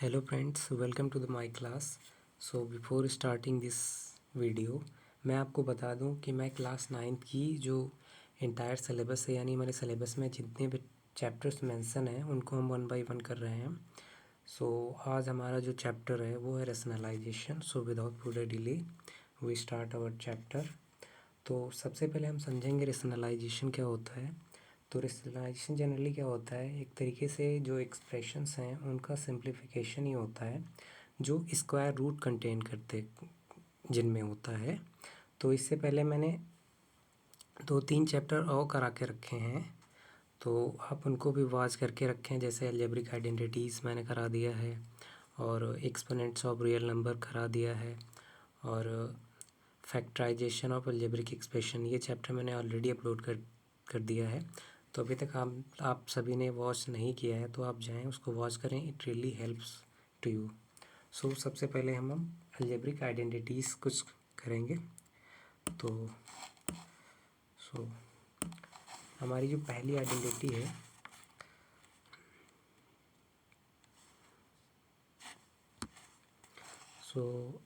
Hello friends, welcome to my class. So before starting this video, मैं आपको बता दूं कि मैं क्लास 9th की जो इंटायर सिलेबस है, यानी हमारे सिलेबस में जितने भी चैप्टर्स मेंशन हैं उनको हम 1 बाय 1 कर रहे हैं। सो आज हमारा जो चैप्टर है वो है rationalisation. So without further delay we start our chapter. तो सबसे पहले हम समझेंगे रैशनलाइजेशन क्या होता है। तो रैशनलाइजेशन जनरली क्या होता है, एक तरीके से जो एक्सप्रेशंस हैं उनका सिंप्लीफिकेशन ही होता है जो स्क्वायर रूट कंटेन करते जिनमें होता है। तो इससे पहले मैंने 2-3 चैप्टर और करा के रखे हैं, तो आप उनको भी वॉच करके रखें। जैसे अलजेब्रिक आइडेंटिटीज़ मैंने करा दिया है, और एक्सपोनेंट्स ऑफ रियल नंबर करा दिया है, और फैक्टराइजेशन ऑफ अलजेब्रिक एक्सप्रेशन, ये चैप्टर मैंने ऑलरेडी अपलोड कर दिया है। तो अभी तक आप सभी ने वॉच नहीं किया है तो आप जाएं उसको वॉच करें, it really helps to you. So सबसे पहले हम अलजेब्रिक आइडेंटिटीज़ कुछ करेंगे। तो हमारी जो पहली आइडेंटिटी है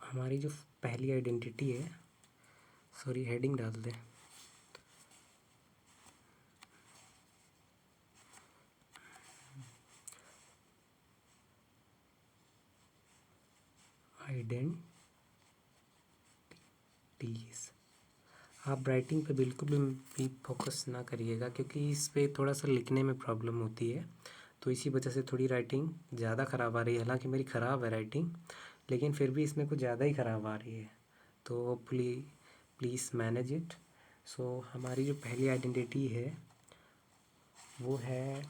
हमारी जो पहली आइडेंटिटी है, सॉरी हेडिंग डाल दें। आइडेंटिटीज, आप राइटिंग पे बिल्कुल भी फोकस ना करिएगा क्योंकि इस पे थोड़ा सा लिखने में प्रॉब्लम होती है, तो इसी वजह से थोड़ी राइटिंग ज़्यादा ख़राब आ रही है। हालांकि मेरी ख़राब है राइटिंग, लेकिन फिर भी इसमें कुछ ज़्यादा ही ख़राब आ रही है, तो प्लीज़ मैनेज इट। सो हमारी जो पहली आइडेंटिटी है वो है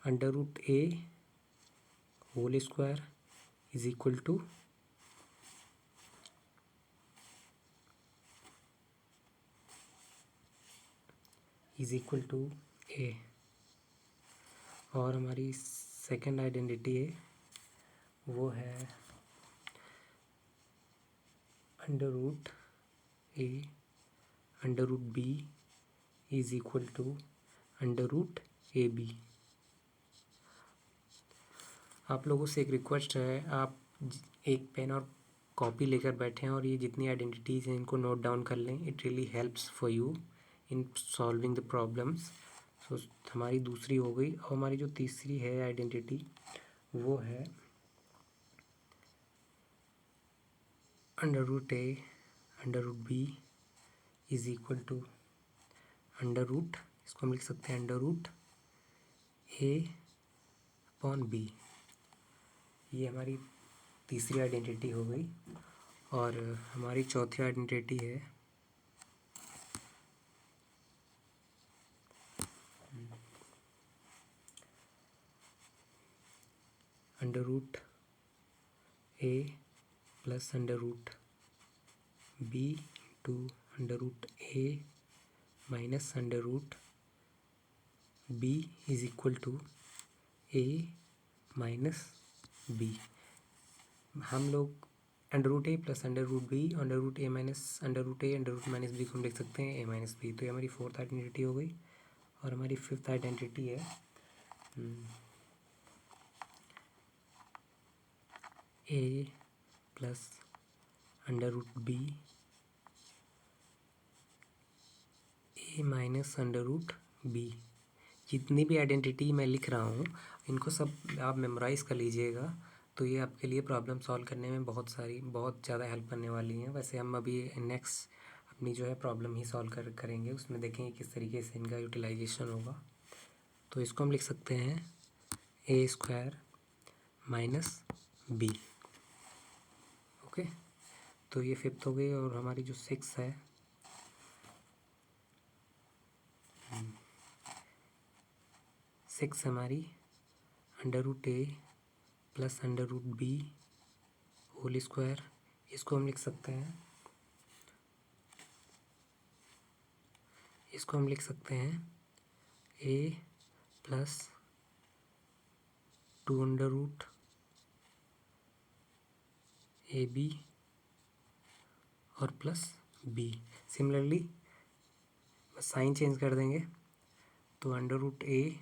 under root a whole square is equal to a. और हमारी सेकंड आइडेंटिटी है वो है under root A under root B is equal to under root A b. आप लोगों से एक रिक्वेस्ट है, आप एक पेन और कॉपी लेकर बैठें और ये जितनी आइडेंटिटीज़ हैं इनको नोट डाउन कर लें। It really helps for you in solving the problems. So हमारी दूसरी हो गई, और हमारी जो तीसरी है आइडेंटिटी वो है under root A under root B is equal to under root, इसको हम लिख सकते हैं under root A upon B. ये हमारी तीसरी आइडेंटिटी हो गई। और हमारी चौथी आइडेंटिटी है under root A plus under root B to under root A minus under root B is equal to A minus B. हम लोग अंडर रूट ए plus under root B under root ए minus under root ए under root minus B को हम लिख सकते हैं ए minus B. तो ये हमारी फोर्थ आइडेंटिटी हो गई। और हमारी फिफ्थ आइडेंटिटी है A plus under root B A minus under root B. जितनी भी आइडेंटिटी मैं लिख रहा हूँ इनको सब आप मेमोराइज़ कर लीजिएगा, तो ये आपके लिए प्रॉब्लम सॉल्व करने में बहुत ज़्यादा हेल्प करने वाली हैं। वैसे हम अभी नेक्स्ट अपनी जो है प्रॉब्लम ही सॉल्व करेंगे, उसमें देखेंगे किस तरीके से इनका यूटिलाइजेशन होगा। तो इसको हम लिख सकते हैं ए स्क्वायर माइनस बी। ओके, तो ये फिफ्थ हो गई। और हमारी जो सिक्स है सिक्स हमारी अंडर रूट ए plus under root b whole square, इसको हम लिख सकते हैं a plus two under root A b और plus b. Similarly sign change कर देंगे, तो अंडर रूट ए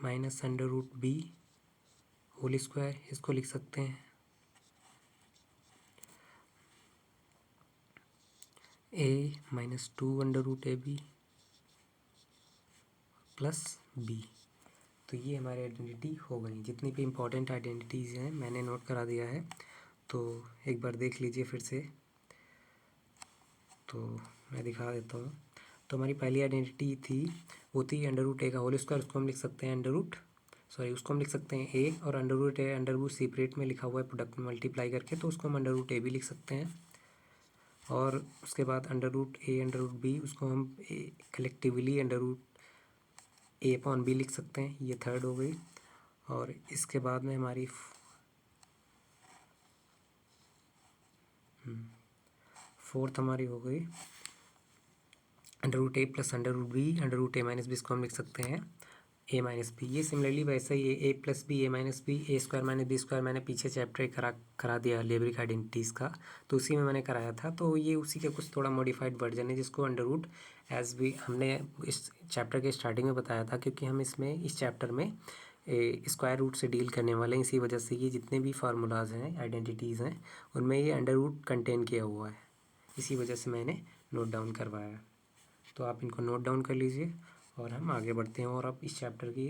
minus under root b whole square, इसको लिख सकते हैं ए माइनस 2 अंडर रूट ए बी प्लस बी। तो ये हमारी आइडेंटिटी हो गई। जितनी भी इम्पोर्टेंट आइडेंटिटीज़ हैं मैंने नोट करा दिया है, तो एक बार देख लीजिए फिर से। तो मैं दिखा देता हूँ। तो हमारी पहली आइडेंटिटी थी, वो थी अंडर रूट ए का होल स्क्वायर, उसको हम लिख सकते हैं उसको हम लिख सकते हैं ए, और अंडर रूट ए अंडर रूट सेपरेट में लिखा हुआ है प्रोडक्ट में मल्टीप्लाई करके, तो उसको हम अंडर रूट ए भी लिख सकते हैं। और उसके बाद अंडर रूट ए अंडर रूट बी, उसको हम collectively under root A upon B लिख सकते हैं। ये थर्ड हो गई। और इसके बाद में हमारी फोर्थ हमारी हो गई अंडर रूट ए plus under root B under root ए माइनस बी, इसको हम लिख सकते हैं ए माइनस बी। ये सिमिलरली वैसा ही है, A plus B A minus B, A square minus B square. मैंने पीछे चैप्टर करा दिया अलजेब्रिक आइडेंटिटीज़ का, तो उसी में मैंने कराया था। तो ये उसी का कुछ थोड़ा मॉडिफाइड वर्जन है, जिसको अंडर रूट एज भी हमने इस चैप्टर के स्टार्टिंग में बताया था, क्योंकि हम इस चैप्टर में स्क्वायर रूट से डील करने वाले हैं। इसी वजह से ये जितने भी फार्मूलाज हैं, आइडेंटिटीज़ हैं, उनमें ये अंडर रूट कंटेन किया हुआ है। इसी वजह से मैंने नोट डाउन करवाया। तो आप इनको नोट डाउन कर लीजिए और हम आगे बढ़ते हैं। और अब इस चैप्टर की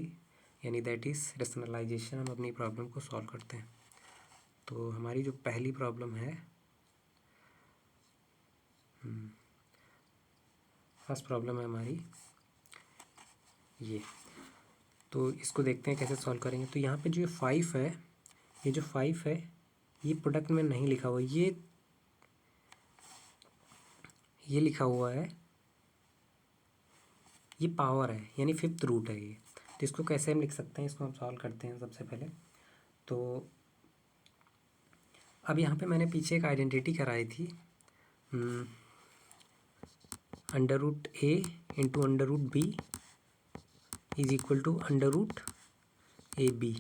यानी दैट इज़ रेशनलाइजेशन, हम अपनी प्रॉब्लम को सॉल्व करते हैं। तो हमारी जो पहली प्रॉब्लम है, फर्स्ट प्रॉब्लम है हमारी ये। तो इसको देखते हैं कैसे सॉल्व करेंगे। तो यहाँ पे जो 5 है, ये जो 5 है, ये प्रोडक्ट में नहीं लिखा हुआ, ये लिखा हुआ है, ये पावर है यानी फिफ्थ रूट है ये। तो इसको कैसे हम लिख सकते हैं, इसको हम सॉल्व करते हैं सबसे पहले। तो अब यहाँ पे मैंने पीछे एक आइडेंटिटी कराई थी, under root A into under root B is equal to under root A B.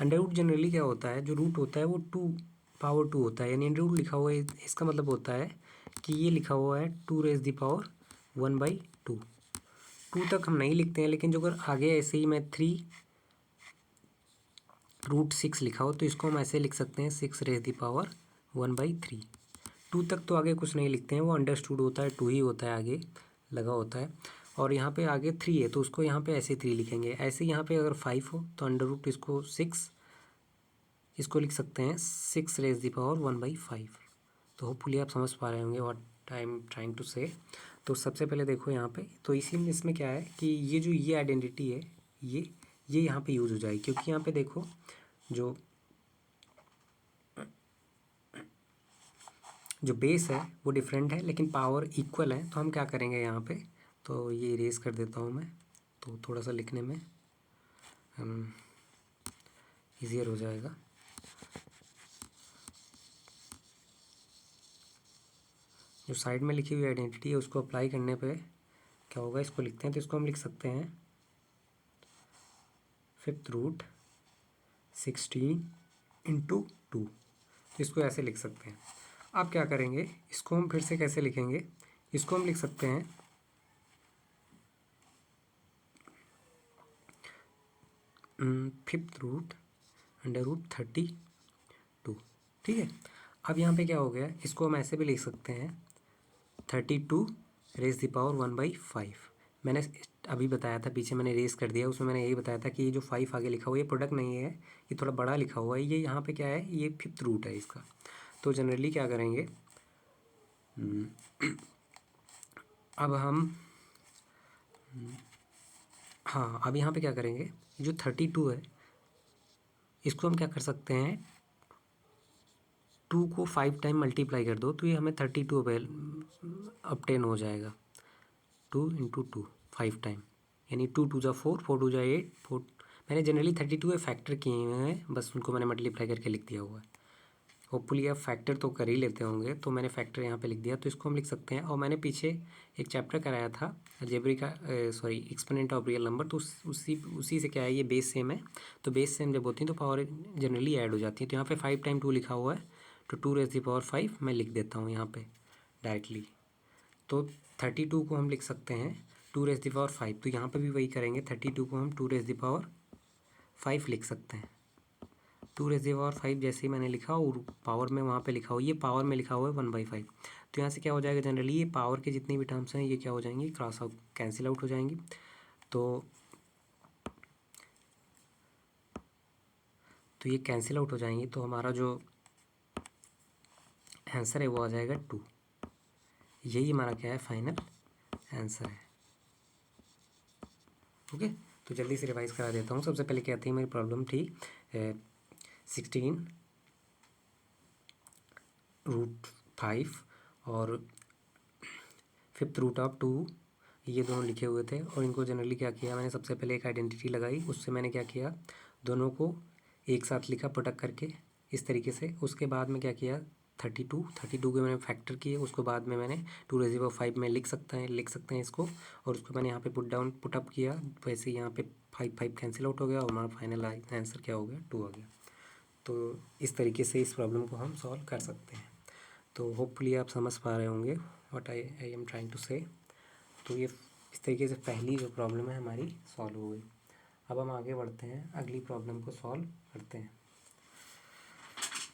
Under root generally क्या होता है, जो रूट होता है वो पावर 2 होता है, यानी अंडर रूट लिखा हुआ है, इसका मतलब होता है कि ये लिखा हुआ है 2 रेज़ द पावर 1/2। 2 तक हम नहीं लिखते हैं, लेकिन जो अगर आगे ऐसे ही मैं 3 रूट 6 लिखा हो, तो इसको हम ऐसे लिख सकते हैं 6 रेज़ द पावर 1/3। 2 तक तो आगे कुछ नहीं लिखते हैं, वो अंडरस्टूड होता है, 2 ही होता है आगे लगा होता है। और यहाँ पे आगे 3 है, तो उसको यहाँ पे ऐसे 3 लिखेंगे। ऐसे यहाँ पे अगर 5 हो तो अंडर रूट इसको 6, इसको लिख सकते हैं 6 रेज़ द पावर 1/5। तो होपफुली आप समझ पा रहे होंगे what I am trying to say. तो सबसे पहले देखो यहाँ पे, तो इसी में इसमें क्या है कि ये आइडेंटिटी है, ये यहाँ पे यूज़ हो जाएगी, क्योंकि यहाँ पे देखो जो बेस है वो डिफरेंट है, लेकिन पावर इक्वल है। तो हम क्या करेंगे यहाँ पे, तो ये इरेज कर देता हूँ मैं, तो थोड़ा सा लिखने में ईजियर हो जाएगा। जो साइड में लिखी हुई आइडेंटिटी है उसको अप्लाई करने पे क्या होगा, इसको लिखते हैं। तो इसको हम लिख सकते हैं फिफ्थ रूट 16 इंटू 2। इसको ऐसे लिख सकते हैं। अब क्या करेंगे, इसको हम फिर से कैसे लिखेंगे, इसको हम लिख सकते हैं फिफ्थ रूट अंडर रूट 32। ठीक है। अब यहाँ पे क्या हो गया, इसको हम ऐसे भी लिख सकते हैं 32 रेज़ द पावर 1/5। मैंने अभी बताया था, पीछे मैंने रेस कर दिया, उसमें मैंने यही बताया था कि ये जो 5 आगे लिखा हुआ है ये प्रोडक्ट नहीं है, ये थोड़ा बड़ा लिखा हुआ है। ये यहाँ पे क्या है, ये फिफ्थ रूट है इसका। तो जनरली क्या करेंगे, अब हम हाँ, अब यहाँ पे क्या करेंगे, जो 32 है इसको हम क्या कर सकते हैं, 2 को 5 टाइम मल्टीप्लाई कर दो, तो ये हमें 32 अपटेन हो जाएगा। 2 इंटू 2 5 टाइम, यानी 2 2 जा 4, 4 2 जा 8, 4। मैंने जनरली 32 है फैक्टर किए हुए हैं, बस उनको मैंने मल्टीप्लाई करके लिख दिया हुआ है। होपफुली आप फैक्टर तो कर ही लेते होंगे, तो मैंने फैक्टर यहाँ पे लिख दिया। तो इसको हम लिख सकते हैं। और मैंने पीछे एक चैप्टर कराया था अलजेब्रिक का, एक्सपोनेंट ऑफ रियल नंबर, तो उसी से क्या है, ये बेस सेम है। तो बेस सेम जब होती है तो पावर जनरली ऐड हो जाती है। तो यहाँ पे 5 टाइम 2 लिखा हुआ है, तो 2 रेज़ द पावर 5 मैं लिख देता हूँ यहाँ पे डायरेक्टली। तो 32 को हम लिख सकते हैं टू रेज़ द पावर 5, तो यहाँ पे भी वही करेंगे। 32 को हम टू रेज़ द पावर 5 लिख सकते हैं। टू रेज़ द पावर 5 जैसे ही मैंने लिखा और पावर में वहाँ पे लिखा हो, ये पावर में लिखा हुआ है 1/5, तो यहाँ से क्या हो जाएगा, जनरली ये पावर के जितनी भी टर्म्स हैं ये क्या हो जाएंगी, क्रॉस आउट, कैंसिल आउट हो जाएंगी। तो ये कैंसिल आउट हो जाएंगी, तो हमारा जो आंसर है वो आ जाएगा 2। यही हमारा क्या है, फाइनल आंसर है। ओके, तो जल्दी से रिवाइज करा देता हूँ। सबसे पहले क्या थी मेरी प्रॉब्लम थी 16√5 और 5/2, ये दोनों लिखे हुए थे। और इनको जनरली क्या किया मैंने, सबसे पहले एक आइडेंटिटी लगाई, उससे मैंने क्या किया, दोनों को एक साथ लिखा पटक करके इस तरीके से। उसके बाद में क्या किया, 32 के मैंने फैक्टर किए, उसको बाद में मैंने 2^5 में लिख सकते हैं इसको, और उसको मैंने यहाँ पे पुटअप किया। वैसे यहाँ पे 5 कैंसिल आउट हो गया और हमारा फाइनल आंसर क्या हो गया, 2 आ गया। तो इस तरीके से इस प्रॉब्लम को हम सॉल्व कर सकते हैं। तो होपफुली आप समझ पा रहे होंगे what I am trying to say. तो ये इस तरीके से पहली जो प्रॉब्लम है हमारी सॉल्व हो गई। अब हम आगे बढ़ते हैं, अगली प्रॉब्लम को सॉल्व करते हैं।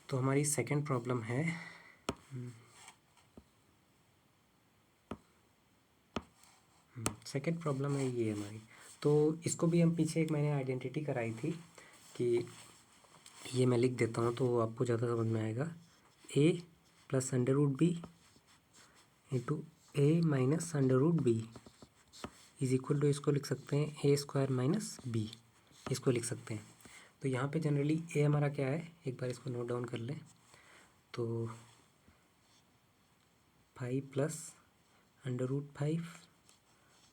तो हमारी सेकंड प्रॉब्लम है सेकंड प्रॉब्लम है ये हमारी। तो इसको भी हम पीछे एक मैंने आइडेंटिटी कराई थी कि ये मैं लिख देता हूँ तो आपको ज़्यादा समझ में आएगा। a + √b into a - √b is equal to, इसको लिख सकते हैं a² - b, इसको लिख सकते हैं। तो यहाँ पे जनरली a हमारा क्या है, एक बार इसको नोट डाउन कर लें। तो 5 + √5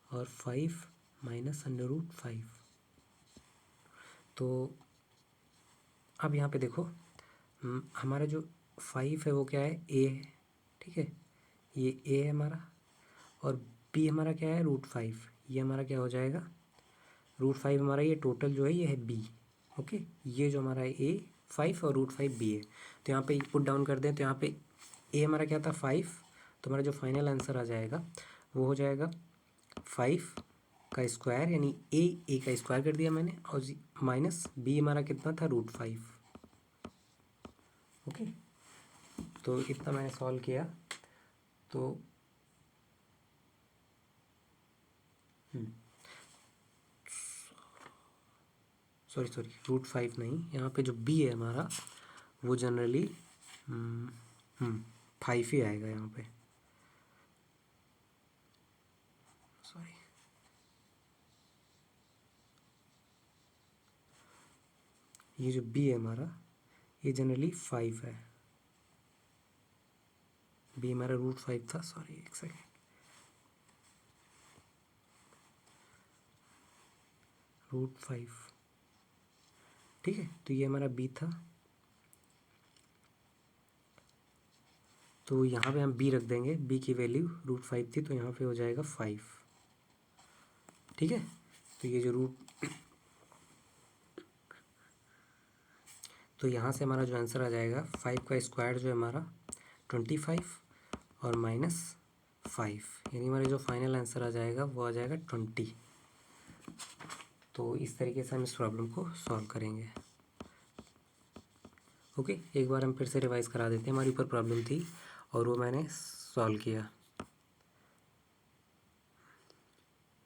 और 5 - √5। तो अब यहाँ पे देखो, हमारा जो 5 है वो क्या है, a है, ठीक है, ये a है हमारा, और b हमारा क्या है, √5, ये हमारा क्या हो जाएगा, √5 हमारा ये टोटल जो है ये है b। ओके, ये जो हमारा है a 5 और √5 b है। तो यहाँ पे पुट डाउन कर दें, तो यहाँ पे a हमारा क्या था, 5, तो हमारा जो फाइनल आंसर आ जाएगा वो हो जाएगा 5 का स्क्वायर, यानी a का स्क्वायर कर दिया मैंने, और माइनस b हमारा कितना था, √5। ओके, तो इतना मैंने सॉल्व किया। तो सॉरी √5 नहीं, यहाँ पे जो b है हमारा वो जनरली 5 ही आएगा यहाँ पे। सॉरी, ये जो b है हमारा ये जनरली 5 है। b हमारा √5 था, सॉरी एक सेकेंड, √5, ठीक है। तो ये हमारा b था, तो यहाँ पे हम b रख देंगे, b की वैल्यू √5 थी, तो यहाँ पे हो जाएगा 5, ठीक है। तो ये जो तो यहाँ से हमारा जो आंसर आ जाएगा, 5 का स्क्वायर जो है हमारा 25 और -5, यानी हमारा जो फाइनल आंसर आ जाएगा वो आ जाएगा 20। तो इस तरीके से हम इस प्रॉब्लम को सॉल्व करेंगे। ओके, एक बार हम फिर से रिवाइज करा देते हैं। हमारी ऊपर प्रॉब्लम थी और वो मैंने सॉल्व किया।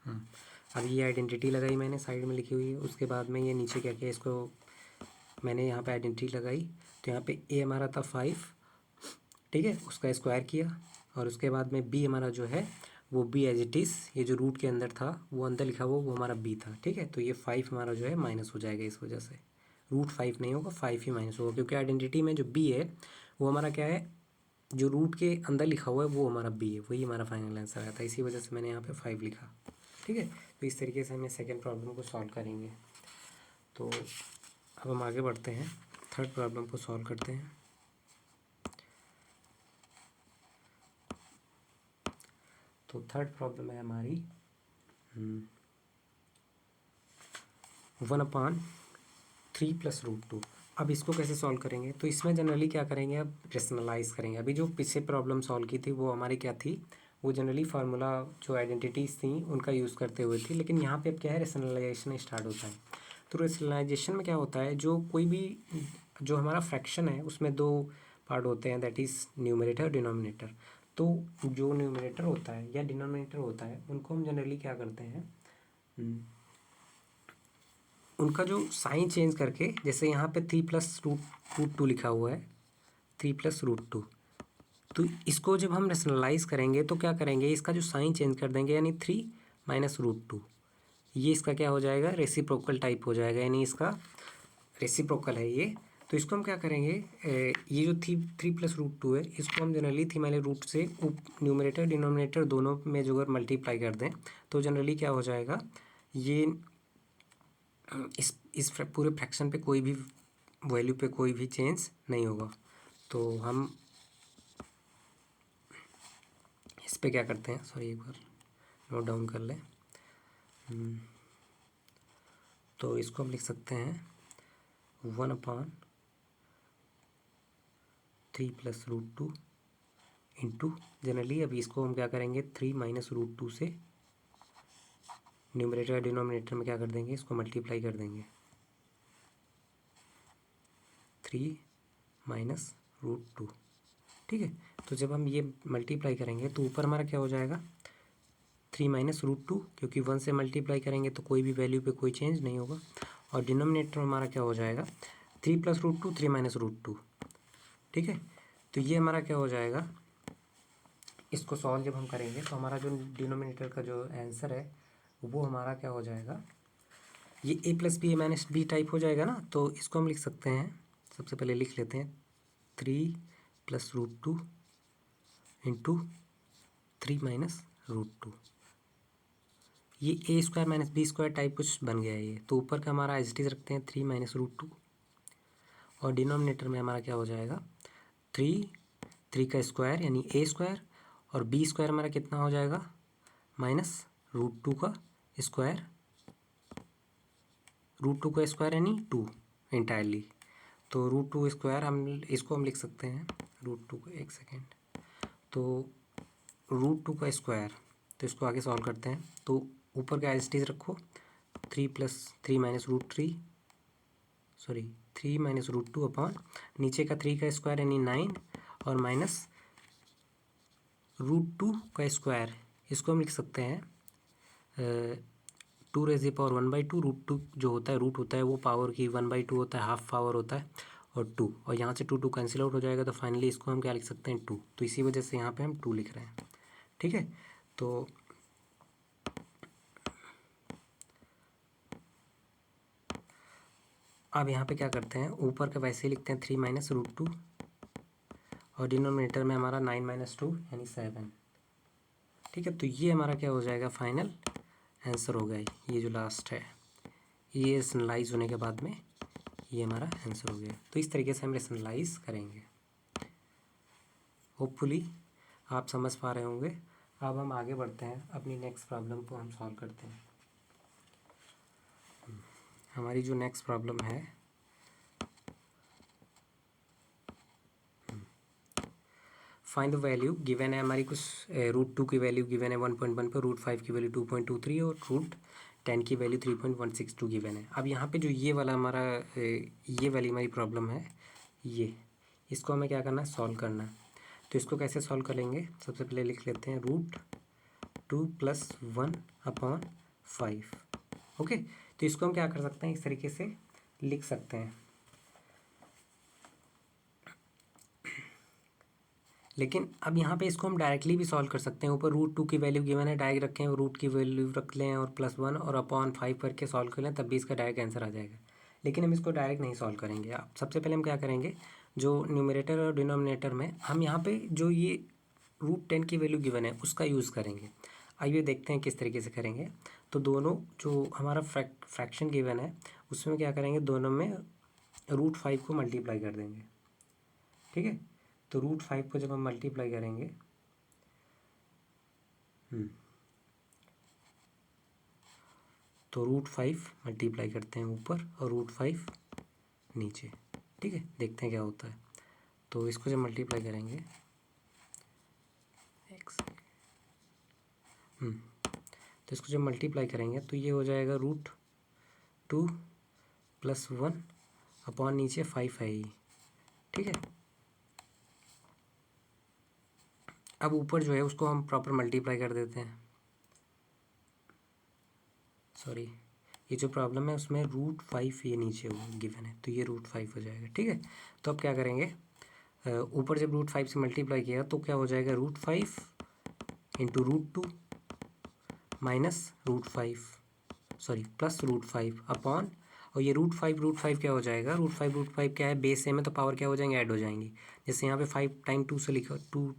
अब ये आइडेंटिटी लगाई मैंने, साइड में लिखी हुई है। उसके बाद में ये नीचे क्या किया, इसको मैंने यहाँ पे आइडेंटिटी लगाई, तो यहाँ पे a हमारा था 5, ठीक है, उसका स्क्वायर किया, और उसके बाद में b हमारा जो है वो b एज इट इज़, ये जो रूट के अंदर था वो अंदर लिखा हुआ वो हमारा b था, ठीक है। तो ये 5 हमारा जो है माइनस हो जाएगा, इस वजह से √5 नहीं होगा, 5 ही माइनस होगा, क्योंकि आइडेंटिटी में जो b है वो हमारा क्या है, जो रूट के अंदर लिखा हुआ है वो हमारा b है, वही हमारा फाइनल आंसर आया था, इसी वजह से मैंने यहाँ पे 5 लिखा, ठीक है। तो इस तरीके से हमें सेकेंड प्रॉब्लम को सॉल्व करेंगे। तो अब हम आगे बढ़ते हैं, थर्ड प्रॉब्लम को सॉल्व करते हैं। तो थर्ड प्रॉब्लम है हमारी 1/3 + √2। अब इसको कैसे सॉल्व करेंगे, तो इसमें जनरली क्या करेंगे, अब रेशनलाइज करेंगे। अभी जो पीछे प्रॉब्लम सॉल्व की थी वो हमारी क्या थी, वो जनरली फार्मूला जो आइडेंटिटीज़ थी उनका यूज़ करते हुए थी, लेकिन यहाँ पे अब क्या है, रेशनलाइजेशन स्टार्ट होता है। तो रेशनलाइजेशन में क्या होता है, जो कोई भी जो हमारा फ्रैक्शन है उसमें दो पार्ट होते हैं, दैट इज़ न्यूमरेटर और डिनोमिनेटर। तो जो न्यूमरेटर होता है या डिनोमिनेटर होता है उनको हम जनरली क्या करते हैं, उनका जो साइन चेंज करके, जैसे यहाँ पे 3+√2 लिखा हुआ है, 3+√2, तो इसको जब हम रेशनलाइज करेंगे तो क्या करेंगे, इसका जो साइन चेंज कर देंगे, यानी 3 - √2, ये इसका क्या हो जाएगा, रेसिप्रोकल टाइप हो जाएगा, यानी इसका रेसिप्रोकल है ये। तो इसको हम क्या करेंगे, ये जो 3+√2 है इसको हम जनरली थी मैंने रूट से न्यूमरेटर डिनोमिनेटर दोनों में जो अगर मल्टीप्लाई कर दें तो जनरली क्या हो जाएगा, ये इस पूरे फ्रैक्शन पे कोई भी वैल्यू पे कोई भी चेंज नहीं होगा। तो हम इस पे क्या करते हैं, सॉरी एक बार नोट डाउन कर लें। तो इसको हम लिख सकते हैं 1/3+√2 इंटू, जनरली अभी इसको हम क्या करेंगे, 3 - √2 से न्यूमरेटर डिनोमिनेटर में क्या कर देंगे, इसको मल्टीप्लाई कर देंगे, 3 - √2। ठीक है, तो जब हम ये मल्टीप्लाई करेंगे तो ऊपर हमारा क्या हो जाएगा, 3 - √2, क्योंकि 1 से मल्टीप्लाई करेंगे तो कोई भी वैल्यू पे कोई चेंज नहीं होगा। और डिनोमिनेटर में हमारा क्या हो जाएगा, 3+√2, 3 - √2। ठीक है, तो ये हमारा क्या हो जाएगा, इसको सॉल्व जब हम करेंगे तो हमारा जो डिनोमिनेटर का जो आंसर है वो हमारा क्या हो जाएगा, ये a+b a-b टाइप हो जाएगा ना। तो इसको हम लिख सकते हैं, सबसे पहले लिख लेते हैं 3+√2 इंटू 3 - √2। ये a² - b² टाइप कुछ बन गया है ये। तो ऊपर का हमारा एज इट इज़ रखते हैं 3 - √2, और डिनोमिनेटर में हमारा क्या हो जाएगा, 3 का स्क्वायर यानी a², और b² हमारा कितना हो जाएगा, -√2 का स्क्वायर, √2 का स्क्वायर यानी 2 इंटायरली। तो √2² हम इसको हम लिख सकते हैं, √2 का, एक सेकेंड, तो √2 का स्क्वायर, तो इसको आगे सॉल्व करते हैं। तो ऊपर का एज इट इज़ रखो, 3 - √2 अपॉन नीचे का 3 का स्क्वायर यानी 9, और -√2 का स्क्वायर, इसको हम लिख सकते हैं 2⁻1/2। √2 जो होता है, रूट होता है वो पावर की 1/2 होता है, हाफ पावर होता है, और 2, और यहाँ से 2 कैंसिल आउट हो जाएगा। तो फाइनली इसको हम क्या लिख सकते हैं, 2। तो इसी वजह से यहाँ पे हम 2 लिख रहे हैं। ठीक है, तो अब यहाँ पे क्या करते हैं, ऊपर का वैसे ही लिखते हैं 3 - √2, और डिनोमिनेटर में हमारा 9 - 2 यानी 7। ठीक है, तो ये हमारा क्या हो जाएगा, फाइनल आंसर हो गया। ये जो लास्ट है, ये रेशनलाइज होने के बाद में ये हमारा आंसर हो गया। तो इस तरीके से हम रेशनलाइज करेंगे। होपफुली आप समझ पा रहे होंगे। अब हम आगे बढ़ते हैं, अपनी नेक्स्ट प्रॉब्लम को हम सॉल्व करते हैं। हमारी जो नेक्स्ट प्रॉब्लम है, फाइंड द वैल्यू गिवन है, हमारी कुछ √2 की वैल्यू गिवन है 1.1 पर, √5 की वैल्यू 2.23, और √10 की वैल्यू 3.162 गिवन है। अब यहाँ पे जो ये वाला हमारा ये वाली हमारी प्रॉब्लम है, ये इसको हमें क्या करना है, सॉल्व करना है। तो इसको कैसे सॉल्व करेंगे, सबसे पहले लिख लेते हैं √2 + 1/5। ओके, तो इसको हम क्या कर सकते हैं, इस तरीके से लिख सकते हैं। लेकिन अब यहाँ पे इसको हम डायरेक्टली भी सॉल्व कर सकते हैं। ऊपर √2 की वैल्यू गिवन है, डायरेक्ट रखें, और रूट की वैल्यू रख लें, और +1 और अपॉन 5 करके सॉल्व कर लें, तब भी इसका डायरेक्ट आंसर आ जाएगा। लेकिन हम इसको डायरेक्ट नहीं सॉल्व करेंगे। अब सबसे पहले हम क्या करेंगे, जो न्यूमरेटर और डिनोमिनेटर में हम यहाँ पे जो ये √10 की वैल्यू गिवन है उसका यूज़ करेंगे। आइए देखते हैं किस तरीके से करेंगे। तो दोनों जो हमारा फ्रैक्शन गिवन है उसमें क्या करेंगे, दोनों में √5 को मल्टीप्लाई कर देंगे। ठीक है, तो √5 को जब हम मल्टीप्लाई करेंगे, तो √5 मल्टीप्लाई करते हैं ऊपर और √5 नीचे। ठीक है, देखते हैं क्या होता है। तो इसको जब मल्टीप्लाई करेंगे, एक सेकेंड, तो इसको जब मल्टीप्लाई करेंगे तो ये हो जाएगा √2 + 1 अपॉन नीचे 5 है ही, ठीक है। अब ऊपर जो है उसको हम प्रॉपर मल्टीप्लाई कर देते हैं। सॉरी, ये जो प्रॉब्लम है उसमें √5 ये नीचे वो गिवन है, तो ये √5 हो जाएगा, ठीक है। तो अब क्या करेंगे, ऊपर जब √5 से मल्टीप्लाई किया तो क्या हो जाएगा, √5 into √2 minus √5 sorry plus √5 upon, और ये √5 क्या हो जाएगा, √5 क्या है, बेस सेम है तो पावर क्या हो जाएंगे, ऐड हो जाएंगी। जैसे यहाँ पे 5 टाइम 2 से लिखा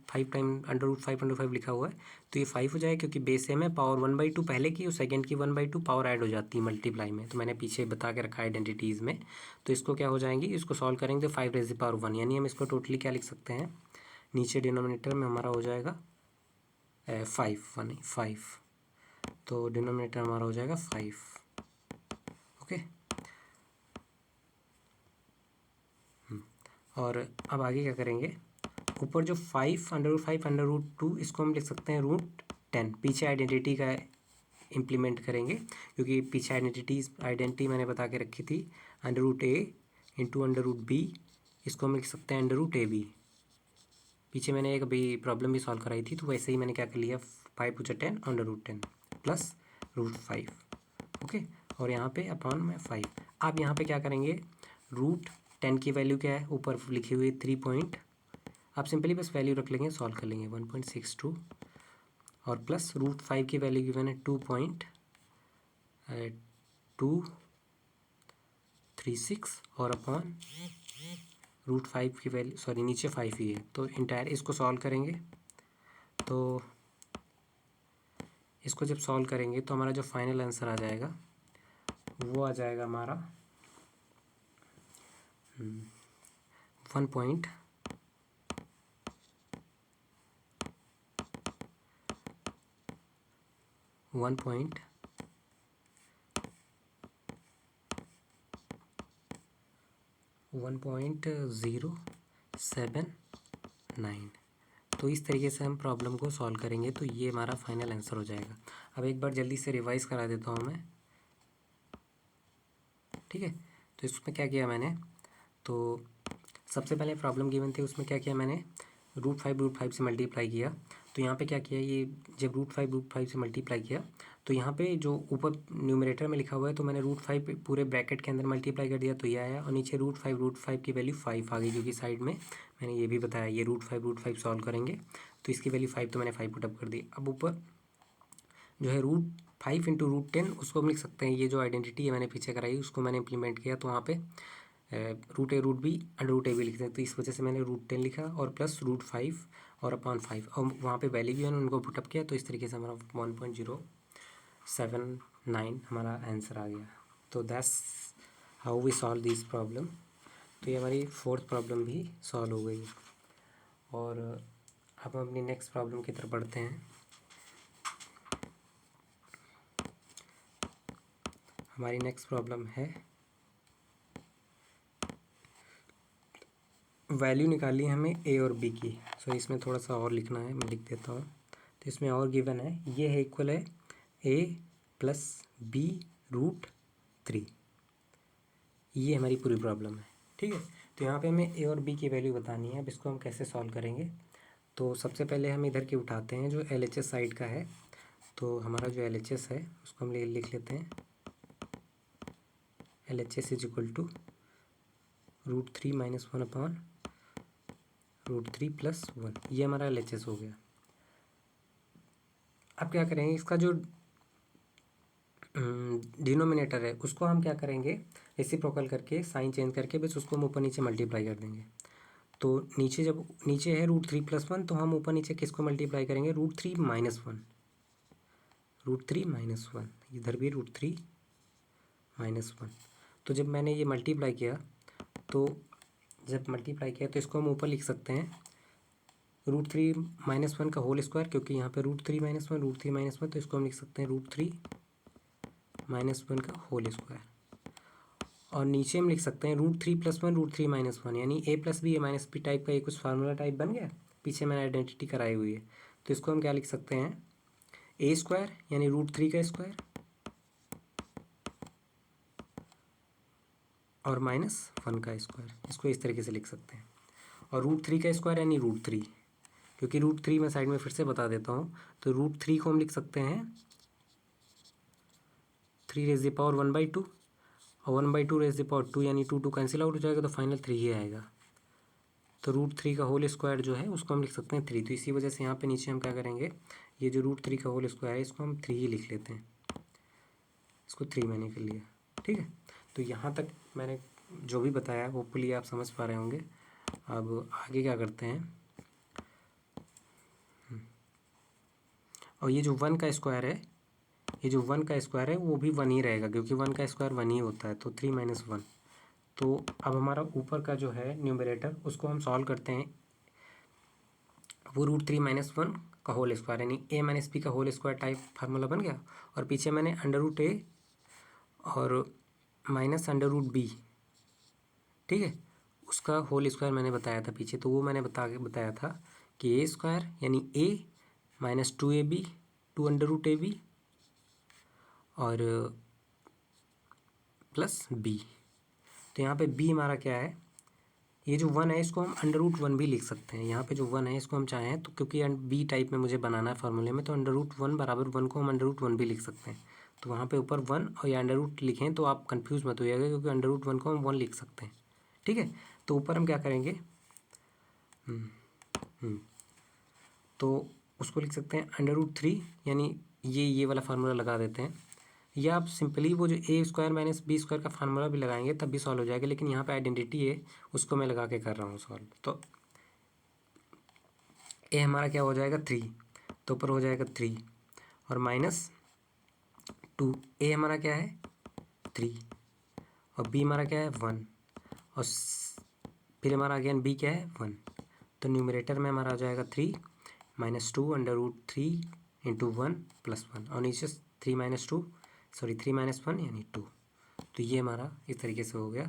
5 टाइम √5 लिखा हुआ है, तो ये 5 हो जाएगा क्योंकि बेस सेम है, पावर 1/2 पहले की और सेकंड की 1/2 पावर ऐड हो जाती है मल्टीप्लाई में, तो मैंने पीछे बता के रखा है आइडेंटिटीज़ में। तो इसको क्या हो जाएंगी, इसको सॉल्व करेंगे तो 5⁻1, यानी हम इसको टोटली क्या लिख सकते हैं, नीचे डिनोमिनेटर में हमारा हो जाएगा 5, तो डिनोमिनेटर हमारा हो जाएगा 5, ओके। और अब आगे क्या करेंगे, ऊपर जो 5 √5 इसको हम लिख सकते हैं √10, पीछे आइडेंटिटी का इम्प्लीमेंट करेंगे क्योंकि पीछे आइडेंटिटी मैंने बता के रखी थी, √a इंटू √b, इसको हम लिख सकते हैं √ab। पीछे मैंने एक अभी प्रॉब्लम भी सॉल्व कराई थी, तो वैसे ही मैंने क्या कर लिया, 5 × 10 √10 प्लस √5, ओके। और यहाँ पे अपॉन में 5। आप यहाँ पे क्या करेंगे, √10 की वैल्यू क्या है, ऊपर लिखी हुई 3 आप सिंपली बस वैल्यू रख लेंगे, सॉल्व कर लेंगे 1.62, और प्लस √5 की वैल्यू गिवन है 2.236, और अपॉन √5 की वैल्यू, सॉरी नीचे 5 ही है, तो इंटायर इसको सॉल्व करेंगे। तो इसको जब सॉल्व करेंगे तो हमारा जो फाइनल आंसर आ जाएगा वो आ जाएगा हमारा 1.1 1.079। तो इस तरीके से हम प्रॉब्लम को सॉल्व करेंगे, तो ये हमारा फाइनल आंसर हो जाएगा। अब एक बार जल्दी से रिवाइज करा देता हूँ मैं, ठीक है। तो इसमें क्या किया मैंने, तो सबसे पहले प्रॉब्लम गिवन थी, उसमें क्या किया मैंने, √5 से मल्टीप्लाई किया। तो यहाँ पे क्या किया, ये जब √5 से मल्टीप्लाई किया तो यहाँ पे जो ऊपर न्यूमरेटर में लिखा हुआ है, तो मैंने √5 पूरे ब्रैकेट के अंदर मल्टीप्लाई कर दिया, तो ये आया, और नीचे √5 की वैल्यू 5 आ गई, क्योंकि साइड में मैंने ये भी बताया, ये √5 सॉल्व करेंगे तो इसकी वैल्यू 5, तो मैंने 5 पुट अप कर दी। अब ऊपर जो है √5 इंटू √10, उसको हम लिख सकते हैं, ये जो आइडेंटिटी है मैंने पीछे कराई उसको मैंने इंप्लीमेंट किया, तो वहाँ पे √a√b √ab लिखते हैं, तो इस वजह से मैंने √10 लिखा, और प्लस √5 और अपॉन 5, और वहाँ पे वैल्यू भी मैंने उनको पुटअप किया, तो इस तरीके से हमारा 1.079 हमारा आंसर आ गया। तो that's how we solve this problem. तो ये हमारी 4th प्रॉब्लम भी सॉल्व हो गई, और अब हम अपनी नेक्स्ट प्रॉब्लम की तरफ बढ़ते हैं। हमारी नेक्स्ट प्रॉब्लम है, वैल्यू निकाली है हमें ए और बी की। सो इसमें थोड़ा सा और लिखना है, मैं लिख देता हूँ। तो इसमें और गिवन है, ये है इक्वल है a + b√3, ये हमारी पूरी प्रॉब्लम है, ठीक है। तो यहाँ पे हमें ए और बी की वैल्यू बतानी है। अब इसको हम कैसे सॉल्व करेंगे, तो सबसे पहले हम इधर के उठाते हैं जो LHS साइड का है। तो हमारा जो LHS है उसको हम लिख लेते हैं, LHS = √3 - 1 अपॉन √3 + 1, ये हमारा LHS हो गया। अब क्या करेंगे, इसका जो डिनोमिनेटर है उसको हम क्या करेंगे, रेसिप्रोकल करके साइन चेंज करके बस उसको हम ऊपर नीचे मल्टीप्लाई कर देंगे। तो नीचे जब नीचे है √3 + 1, तो हम ऊपर नीचे किसको मल्टीप्लाई करेंगे, √3 - 1, √3 - 1, इधर भी √3 - 1। तो जब मैंने ये मल्टीप्लाई किया, तो इसको हम ऊपर लिख सकते हैं √3 - 1 का होल स्क्वायर, क्योंकि यहाँ पे √3 - 1, तो इसको हम लिख सकते हैं √3 - 1 का होल स्क्वायर। और नीचे हम लिख सकते हैं √3 + 1 √3 - 1, यानी a + b a - b type का ये कुछ फार्मूला टाइप बन गया, पीछे मैंने आइडेंटिटी कराई हुई है। तो इसको हम क्या लिख सकते हैं, ए स्क्वायर यानी √3 का स्क्वायर और -1 का स्क्वायर, इसको इस तरीके से लिख सकते हैं। और √3 का स्क्वायर यानी √3, क्योंकि √3 मैं साइड में फिर से बता देता हूँ, तो √3 को हम लिख सकते हैं 3⁻1/2 और 1/2⁻2 यानी 2 कैंसिल आउट हो जाएगा, तो फाइनल 3 ही आएगा। तो √3 का होल स्क्वायर जो है उसको हम लिख सकते हैं 3। तो इसी वजह से यहाँ पे नीचे हम क्या करेंगे, ये जो √3 का होल स्क्वायर है इसको हम 3 ही लिख लेते हैं, इसको 3 मैंने कर लिया। ठीक है, तो यहाँ तक मैंने जो भी बताया होपफुली आप समझ पा रहे होंगे। अब आगे क्या करते हैं, और ये जो 1 का स्क्वायर है, ये जो 1 का स्क्वायर है वो भी 1 ही रहेगा, क्योंकि 1 का स्क्वायर 1 ही होता है, तो 3 - 1। तो अब हमारा ऊपर का जो है न्यूमरेटर उसको हम सॉल्व करते हैं, वो √3 - 1 का होल स्क्वायर यानी a - b का होल स्क्वायर टाइप फार्मूला बन गया। और पीछे मैंने √a और -√b, ठीक है, उसका होल स्क्वायर मैंने बताया था पीछे, तो वो मैंने बताया था कि a स्क्वायर यानी a - 2ab 2√ab और प्लस b। तो यहाँ पे b हमारा क्या है, ये जो 1 है इसको हम √1 भी लिख सकते हैं। यहाँ पे जो 1 है इसको हम चाहें तो, क्योंकि बी टाइप में मुझे बनाना है फार्मूले में, तो √1 बराबर 1 को हम √1 भी लिख सकते हैं। तो वहाँ पे ऊपर 1 और या √ लिखें तो आप कंफ्यूज मत होइएगा, क्योंकि √1 को हम 1 लिख सकते हैं। ठीक है, तो ऊपर हम क्या करेंगे, तो उसको लिख सकते हैं √3 यानी ये वाला फार्मूला लगा देते हैं, या आप सिंपली वो जो a स्क्वायर - b स्क्वायर का फार्मूला भी लगाएंगे तब भी सॉल्व हो जाएगा, लेकिन यहाँ पे आइडेंटिटी है उसको मैं लगा के कर रहा हूँ सॉल्व। तो a हमारा क्या हो जाएगा 3, तो ऊपर हो जाएगा 3 और -2, a हमारा क्या है 3 और b हमारा क्या है 1 और फिर हमारा अगेन b क्या है 1। तो न्यूमरेटर में हमारा आ जाएगा 3 - 2 √3 × 1 + 1 और नीचे 3 - 1 यानी 2। तो ये हमारा इस तरीके से हो गया।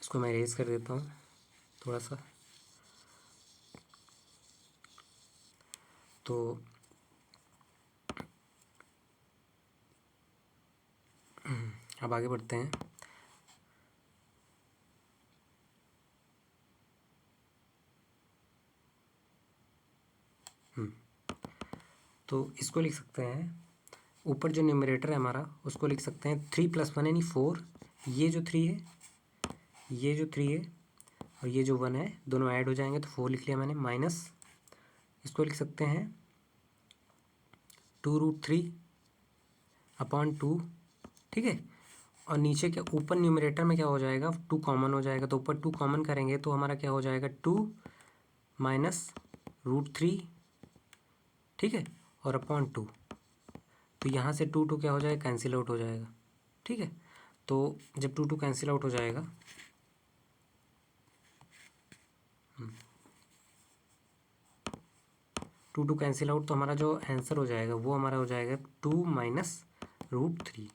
इसको मैं इरेज कर देता हूँ थोड़ा सा। तो अब आगे बढ़ते हैं। तो इसको लिख सकते हैं, ऊपर जो न्यूमरेटर है हमारा उसको लिख सकते हैं 3 + 1 यानी 4। ये जो 3 है, ये जो 3 है और ये जो 1 है, दोनों ऐड हो जाएंगे तो 4 लिख लिया मैंने, माइनस इसको लिख सकते हैं 2√3/2। ठीक है, और नीचे के ऊपर न्यूमरेटर में क्या हो जाएगा, 2 कॉमन हो जाएगा, तो ऊपर 2 कॉमन करेंगे तो हमारा क्या हो जाएगा 2 - √3, ठीक है, और /2। तो यहाँ से 2 क्या हो जाएगा, कैंसिल आउट हो जाएगा। ठीक है, तो जब 2 कैंसिल आउट हो जाएगा, 2 कैंसिल आउट, तो हमारा जो आंसर हो जाएगा वो हमारा हो जाएगा 2 - √3।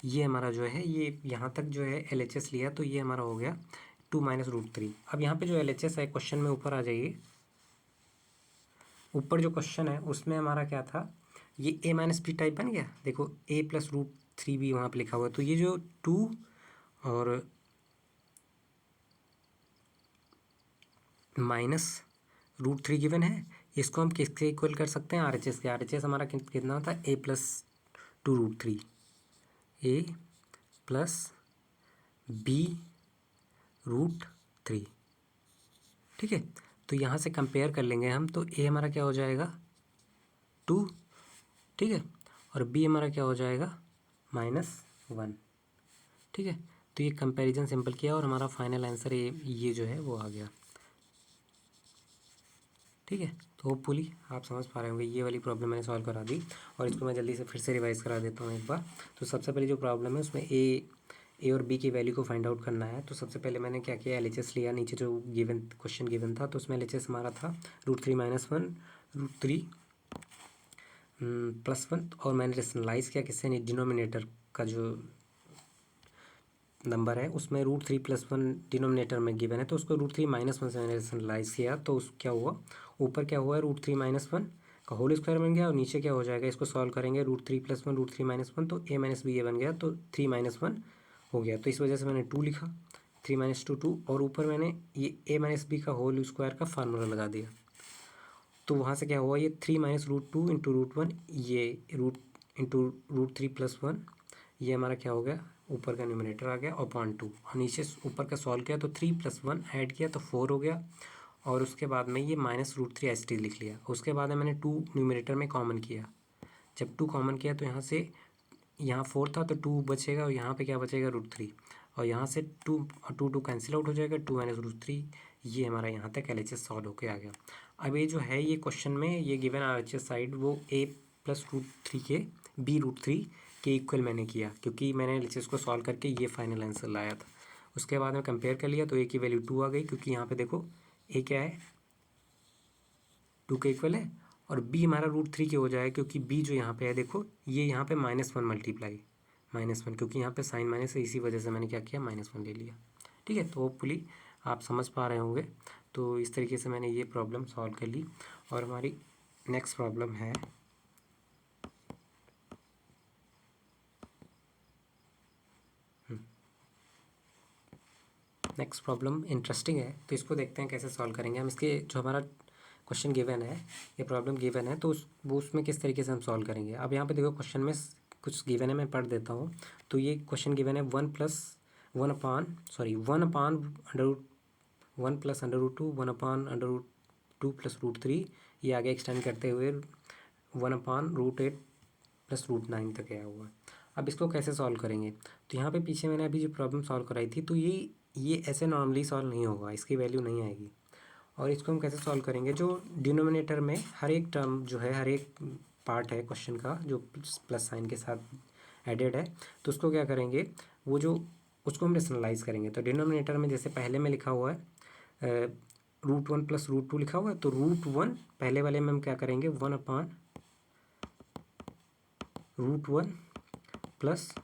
ये हमारा जो है, ये यहाँ तक जो है LHS लिया, तो ये हमारा हो गया 2 - √3। अब यहाँ पे जो LHS है, क्वेश्चन में ऊपर आ जाइए। ऊपर जो क्वेश्चन है उसमें हमारा क्या था, ये a - b टाइप बन गया। देखो a + √3 भी वहाँ पे लिखा हुआ है, तो ये जो 2 और -√3 गिवन है, इसको हम किसके इक्वल कर सकते हैं, RHS के। RHS हमारा कितना होता है, a + 2√3, a + b√3। ठीक है, तो यहाँ से कंपेयर कर लेंगे हम, तो a हमारा क्या हो जाएगा 2, ठीक है, और b हमारा क्या हो जाएगा -1। ठीक है, तो ये कंपैरिजन सिंपल किया और हमारा फाइनल आंसर ये जो है वो आ गया। ठीक है, तो होपफुली आप समझ पा रहे होंगे, ये वाली प्रॉब्लम मैंने सॉल्व करा दी और इसको मैं जल्दी से फिर से रिवाइज़ करा देता हूँ एक बार। तो सबसे पहले जो प्रॉब्लम है उसमें ए और बी की वैल्यू को फाइंड आउट करना है। तो सबसे पहले मैंने क्या किया, LHS लिया। नीचे जो क्वेश्चन गिवन था तो उसमें LHS हमारा था √3 - 1 √3 + 1 और मैंने रेशनलाइज़ किया किससे, डिनोमिनेटर का जो नंबर है उसमें √3 + 1 डिनोमिनेटर में गिवन है, तो उसको √3 - 1 से मैंने रेशनलाइज़ किया। तो उस क्या हुआ, ऊपर क्या हुआ है √3 - 1 का होल स्क्वायर बन गया और नीचे क्या हो जाएगा, इसको सॉल्व करेंगे √3 + 1 √3 - 1 तो a-b ये बन गया, तो 3 - 1 हो गया। तो इस वजह से मैंने 2 लिखा, 3 - 2 2 और ऊपर मैंने ये a-b का होल स्क्वायर का फार्मूला लगा दिया। तो वहाँ से क्या हुआ, ये 3 - √2 × √1 ये रूट इंटू √3 + 1 ये हमारा क्या हो गया, ऊपर का न्यूमरेटर आ गया अपॉन 2 और नीचे ऊपर का सॉल्व किया तो 3 + 1 ऐड किया तो 4 हो गया और उसके बाद में ये -√3 एस लिख लिया। उसके बाद में मैंने 2 न्यूमरेटर में कॉमन किया, जब 2 कॉमन किया तो यहाँ से यहाँ 4 था तो 2 बचेगा और यहाँ पे क्या बचेगा √3 और यहाँ से 2 और 2 कैंसिल आउट हो जाएगा, 2 - √3 ये हमारा यहाँ तक LHS सॉल्व होके आ गया। अब ये जो है ये क्वेश्चन में ये गिवन RHS साइड वो a + √3 के b√3 के इक्वल मैंने किया, क्योंकि मैंने LHS को सॉल्व करके ये फाइनल आंसर लाया था। उसके बाद में कंपेयर कर लिया तो a की वैल्यू 2 आ गई, क्योंकि यहाँ पे देखो a क्या है 2 के इक्वल है और b हमारा √3 के हो जाएगा, क्योंकि b जो यहाँ पे है देखो ये यहाँ पे -1 मल्टीप्लाई -1, क्योंकि यहाँ पे साइन माइनस है, इसी वजह से मैंने क्या किया -1 ले लिया। ठीक है, तो होपफुली आप समझ पा रहे होंगे। तो इस तरीके से मैंने ये प्रॉब्लम सॉल्व कर ली और हमारी नेक्स्ट प्रॉब्लम है नेक्स्ट प्रॉब्लम इंटरेस्टिंग है, तो इसको देखते हैं कैसे सॉल्व करेंगे हम। इसके जो हमारा क्वेश्चन गिवन है, ये प्रॉब्लम गिवन है, तो वो उसमें किस तरीके से हम सॉल्व करेंगे। अब यहाँ पे देखो क्वेश्चन में कुछ गिवन है, मैं पढ़ देता हूँ। तो ये क्वेश्चन गिवन है 1 + √2 1 + √2 + √3 ये आगे एक्सटेंड करते हुए 1/√8 + √9 तक आया हुआ है। अब इसको कैसे सॉल्व करेंगे, तो यहाँ पे पीछे मैंने अभी जो प्रॉब्लम सॉल्व कराई थी तो ये ऐसे नॉर्मली सॉल्व नहीं होगा, इसकी वैल्यू नहीं आएगी। और इसको हम कैसे सॉल्व करेंगे, जो डिनोमिनेटर में हर एक टर्म जो है, हर एक पार्ट है क्वेश्चन का जो प्लस साइन के साथ एडेड है, तो उसको क्या करेंगे, वो जो उसको हम रेशनलाइज करेंगे। तो डिनोमिनेटर में जैसे पहले में लिखा हुआ है √1 + √2 लिखा हुआ है, तो √1 पहले वाले में हम क्या करेंगे 1/√1 +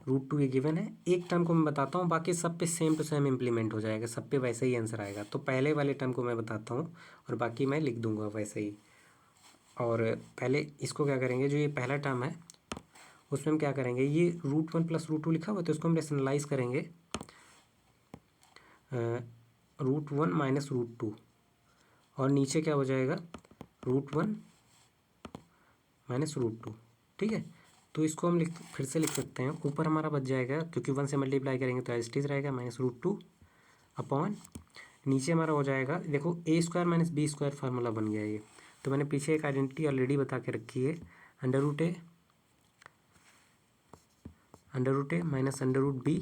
√2 ये गिवन है। एक टर्म को मैं बताता हूँ, बाकी सब पे सेम टू सेम इम्प्लीमेंट हो जाएगा, सब पे वैसे ही आंसर आएगा। तो पहले वाले टर्म को मैं बताता हूँ और बाकी मैं लिख दूंगा वैसे ही। और पहले इसको क्या करेंगे, जो ये पहला टर्म है उसमें हम क्या करेंगे, ये √1 + √2 लिखा हुआ है तो इसको हम रेशनलाइज करेंगे √1 - √2 और नीचे क्या हो जाएगा √1 - √2। ठीक है, तो इसको हम फिर से लिख सकते हैं। ऊपर हमारा बच जाएगा, क्योंकि 1 से मल्टीप्लाई करेंगे तो एज रहेगा -√2 अपॉन नीचे हमारा हो जाएगा, देखो a² - b² फार्मूला बन गया ये। तो मैंने पीछे एक आइडेंटिटी ऑलरेडी बता के रखी है, √a -√b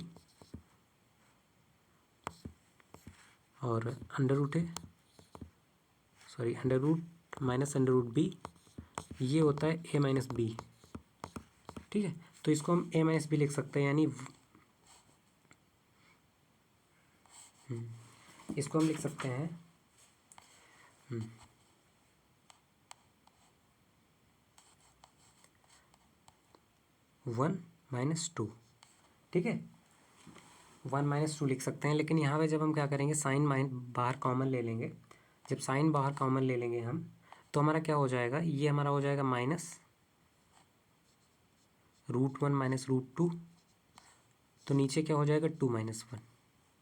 और √b ये होता है a - b। ठीक है, तो इसको हम a - b लिख सकते हैं, यानी इसको हम लिख सकते हैं 1 - 2। ठीक है, 1 - 2 लिख सकते हैं, लेकिन यहाँ पे जब हम क्या करेंगे साइन बाहर कॉमन ले लेंगे। जब साइन बाहर कॉमन ले लेंगे हम, तो हमारा क्या हो जाएगा, ये हमारा हो जाएगा -√1 - √2, तो नीचे क्या हो जाएगा 2 - 1।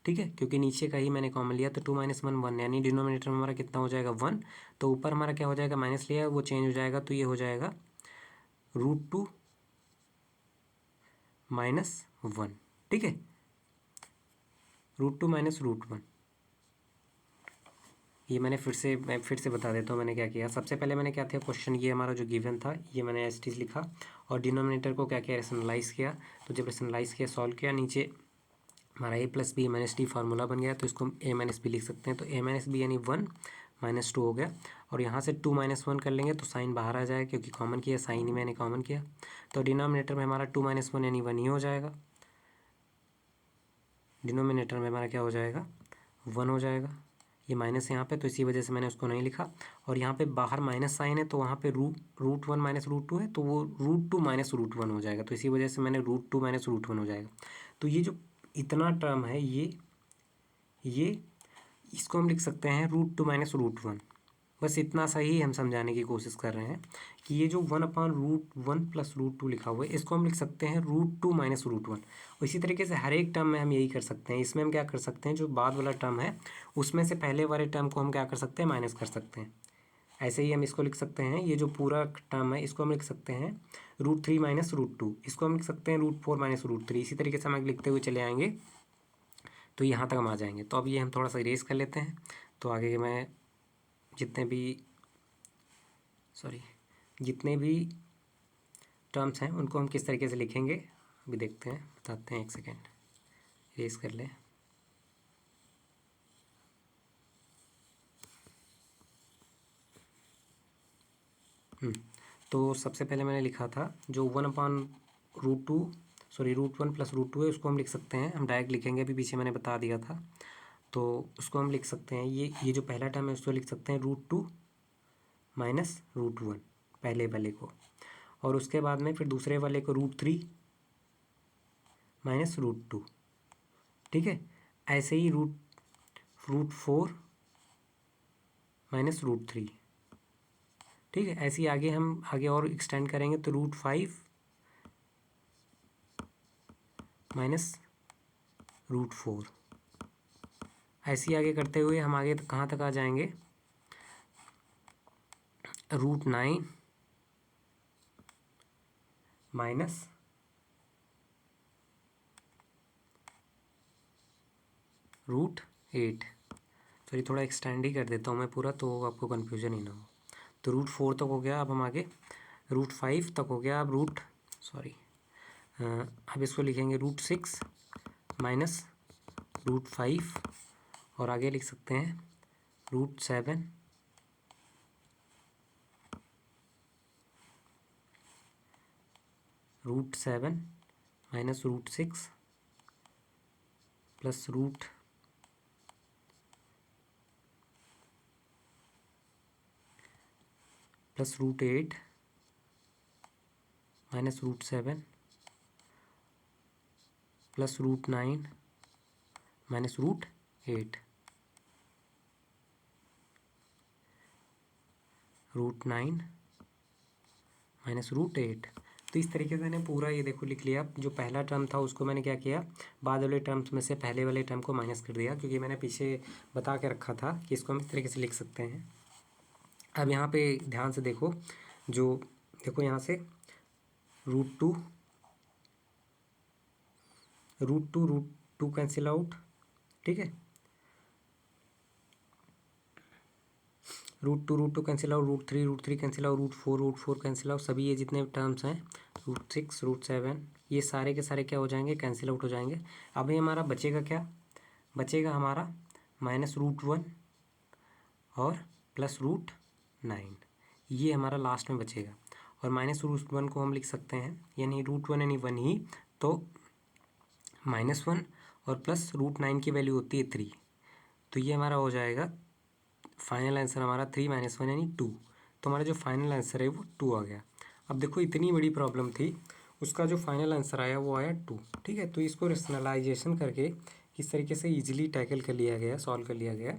ठीक है, क्योंकि नीचे का ही मैंने कॉमन लिया तो 2 - 1 1, यानी डिनोमिनेटर में हमारा कितना हो जाएगा 1। तो ऊपर हमारा क्या हो जाएगा माइनस लिया है वो चेंज हो जाएगा, तो ये हो जाएगा √2 - 1। ठीक है, √2 - √1 ये मैं फिर से बता देता हूँ मैंने क्या किया। सबसे पहले मैंने क्या था क्वेश्चन, ये हमारा जो गिवन था ये मैंने एज इट इज लिखा और डिनोमिनेटर को क्या किया रेशनलाइज किया। तो जब रेशनलाइज किया सॉल्व किया, नीचे हमारा a + b - d फार्मूला बन गया, तो इसको हम a - b लिख सकते हैं। तो a - b यानी 1 - 2 हो गया और यहाँ से 2 - 1 कर लेंगे तो साइन बाहर आ जाएगा, क्योंकि कॉमन किया, साइन ही मैंने कॉमन किया। तो डिनोमिनेटर में हमारा 2 - 1 यानी 1 ही हो जाएगा। डिनोमिनेटर में हमारा क्या हो जाएगा 1 हो जाएगा। ये माइनस यहाँ पे, तो इसी वजह से मैंने उसको नहीं लिखा। और यहाँ पे बाहर माइनस साइन है, तो वहाँ पे √1 - √2 है, तो वो √2 - √1 हो जाएगा। तो इसी वजह से मैंने √2 - √1 हो जाएगा। तो ये जो इतना टर्म है ये इसको हम लिख सकते हैं √2 - √1। बस इतना सा ही हम समझाने की कोशिश कर रहे हैं कि ये जो 1/√1 + √2 लिखा हुआ है इसको हम लिख सकते हैं √2 - √1। और इसी तरीके से हर एक टर्म में हम यही कर सकते हैं। इसमें हम क्या कर सकते हैं, जो बाद वाला टर्म है उसमें से पहले वाले टर्म को हम क्या कर सकते हैं, माइनस कर सकते हैं। ऐसे ही हम इसको लिख सकते हैं, ये जो पूरा टर्म है इसको हम लिख सकते हैं √3 - √2। इसको हम लिख सकते हैं √4 - √3। इसी तरीके से हम आगे लिखते हुए चले आएंगे तो यहाँ तक हम आ जाएंगे। तो अब ये हम थोड़ा सा इरेज कर लेते हैं। तो आगे के मैं जितने भी टर्म्स हैं उनको हम किस तरीके से लिखेंगे अभी देखते हैं, बताते हैं। एक सेकेंड इरेज कर लें। तो सबसे पहले मैंने लिखा था जो √1 + √2 है उसको हम लिख सकते हैं, हम डायरेक्ट लिखेंगे, अभी पीछे मैंने बता दिया था। तो उसको हम लिख सकते हैं, ये जो पहला टर्म है उसको लिख सकते हैं √2 - √1 पहले वाले को। और उसके बाद में फिर दूसरे वाले को √3 - √2। ठीक है, ऐसे ही √4 - √3। ठीक है, ऐसे ही आगे हम आगे और एक्सटेंड करेंगे तो √5 - √4। ऐसे ही आगे करते हुए हम आगे कहाँ तक आ जाएंगे, √9 - √8। चलिए थोड़ा एक्सटेंड ही कर देता हूँ मैं पूरा, तो आपको कन्फ्यूजन ही ना हो। तो √4 तक हो गया, अब हम आगे √5 तक हो गया। अब अब इसको लिखेंगे √6 - √5। और आगे लिख सकते हैं √7 - √6 प्लस +√8 - √7 प्लस √9 - √8। √9 - √8। तो इस तरीके से मैंने पूरा ये देखो लिख लिया। जो पहला टर्म था उसको मैंने क्या किया, बाद वाले टर्म्स में से पहले वाले टर्म को माइनस कर दिया, क्योंकि मैंने पीछे बता के रखा था कि इसको हम इस तरीके से लिख सकते हैं। अब यहाँ पे ध्यान से देखो, जो देखो यहाँ से √2 कैंसिल आउट। ठीक है, √2 cancel out, √3 cancel out, √4 cancel out. सभी ये जितने टर्म्स हैं √6 √7 ये सारे के सारे क्या हो जाएंगे, कैंसिल आउट हो जाएंगे। अभी हमारा बचेगा क्या, बचेगा हमारा -√1 और +√9, ये हमारा लास्ट में बचेगा। और -√1 को हम लिख सकते हैं, यानी √1 यानी 1 ही, तो -1 और +√9 की वैल्यू होती है 3। तो ये हमारा हो जाएगा फाइनल आंसर हमारा 3 - 1 यानी 2। तो हमारा जो फाइनल आंसर है वो 2 आ गया। अब देखो इतनी बड़ी प्रॉब्लम थी, उसका जो फाइनल आंसर आया वो आया 2। ठीक है, तो इसको रेशनलाइजेशन करके किस तरीके से इजीली टैकल कर लिया गया, सॉल्व कर लिया गया।